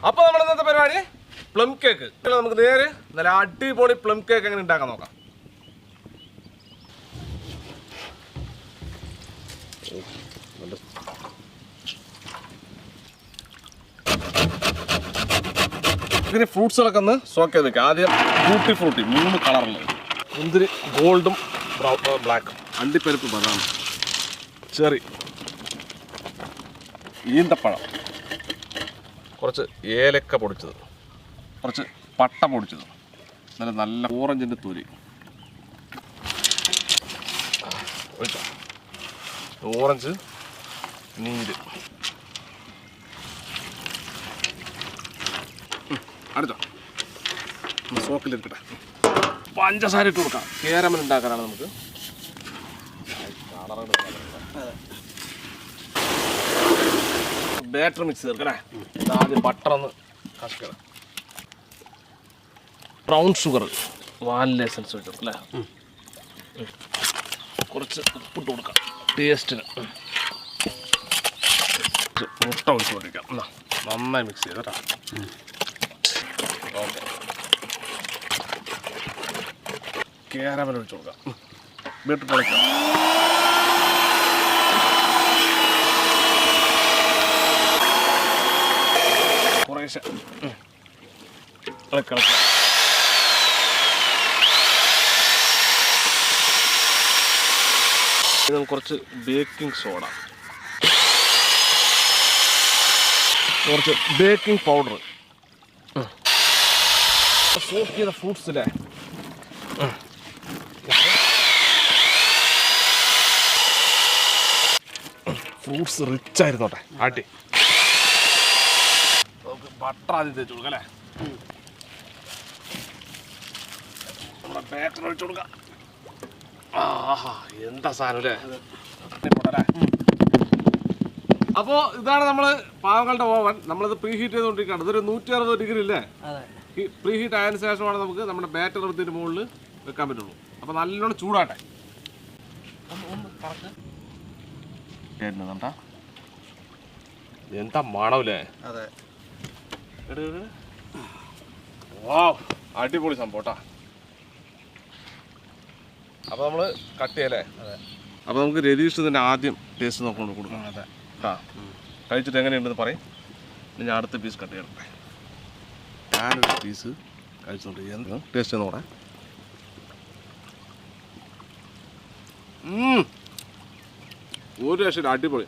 അപ്പോൾ നമ്മുടെ ഇന്നത്തെ പരിപാടി പ്ലം കേക്ക്. നമുക്ക് നേരെ നല്ല അടിപൊളി പ്ലം കേക്ക് എങ്ങനെ ഉണ്ടാക്കാൻ നോക്കാം. ഇതിന് ഫ്രൂട്ട്സുകളൊക്കെ ഒന്ന് സോക്ക് ചെയ്ത് വെക്കാം. ആദ്യം ഫ്രൂട്ടി 3 കളറുള്ളത്, മുന്തിരി ഗോൾഡും ബ്ലാക്കും, അണ്ടിപ്പരിപ്പ് ബദാം, ചെറി, ഈന്തപ്പഴം, കുറച്ച് ഏലക്ക പൊടിച്ചത്, കുറച്ച് പട്ട പൊടിച്ചത്, നല്ല ഓറഞ്ചിൻ്റെ തൊലി, ഓറഞ്ച് നീര്, അടുത്ത സോക്കിലിരിക്കട്ടെ. പഞ്ചസാര ഇട്ട് കൊടുക്കാം. കേരമൽ ഉണ്ടാക്കാനാണ് നമുക്ക്. ബാറ്റർ മിക്സ് ചേർക്കണേ. ആദ്യം ബട്ടർ ഒന്ന് കഷ്കണം. ബ്രൗൺ ഷുഗർ, വാനില എസൻസ് വെച്ചെടുക്കും അല്ലേ. കുറച്ച് ഉപ്പിട്ട് കൊടുക്കാം ടേസ്റ്റിന്. മുട്ട ഒഴിച്ച് കൊടുക്കാം. നന്നായി മിക്സ് ചെയ്ത് കേട്ടോ. ഓക്കെ, കേരമൽ ഒഴിച്ച് കൊടുക്കാം. വീട്ടിൽ കളിക്കാം. കുറേശ്ശെ കളിക്കാം. കുറച്ച് ബേക്കിംഗ് സോഡ, കുറച്ച് ബേക്കിംഗ് പൗഡർ, സോക്ക് ചെയ്ത ഫ്രൂട്ട്സ് അല്ലേ. ഫ്രൂട്ട്സ് റിച്ച് ആയിരുന്നോട്ടെ. ആട്ടി നമുക്ക് ബട്ടർ ആദ്യം തേച്ച് കൊടുക്കാം അല്ലേ. നമ്മുടെ ബാറ്റർ ഒഴിച്ചു കൊടുക്കാം. ആഹാ, എന്താ സാധനം അല്ലേ. അപ്പോൾ ഇതാണ് നമ്മൾ പാവങ്ങളുടെ ഓവൻ. നമ്മളിത് പ്രീ ഹീറ്റ് ചെയ്തുകൊണ്ടിരിക്കുകയാണ്. ഇതൊരു 160 ഡിഗ്രി അല്ലേ. പ്രീ ഹീറ്റ് ആയതിനു ശേഷമാണ് നമുക്ക് നമ്മുടെ ബാറ്റർ ഇതിൻ്റെ മുകളിൽ വെക്കാൻ പറ്റുള്ളൂ. അപ്പോൾ നല്ലോണം ചൂടാട്ടെ. എന്താ മണല്ലേ. വാവ്, അടിപൊളി സംഭവം കേട്ടോ. അപ്പോൾ നമ്മൾ കട്ട് ചെയ്യല്ലേ. അപ്പോൾ നമുക്ക് രതീഷ് ഇതിൻ്റെ ആദ്യം ടേസ്റ്റ് നോക്കൊണ്ട് കൊടുക്കണം. അതെ ആ, കഴിച്ചിട്ട് എങ്ങനെയുണ്ടെന്ന് പറയും. ഞാൻ അടുത്ത പീസ് കട്ട് ചെയ്യട്ടെ. ഞാനൊരു പീസ് കഴിച്ചോണ്ട് എന്ത് ടേസ്റ്റ് നോടെ. ഒരു രക്ഷയില്ല, അടിപൊളി.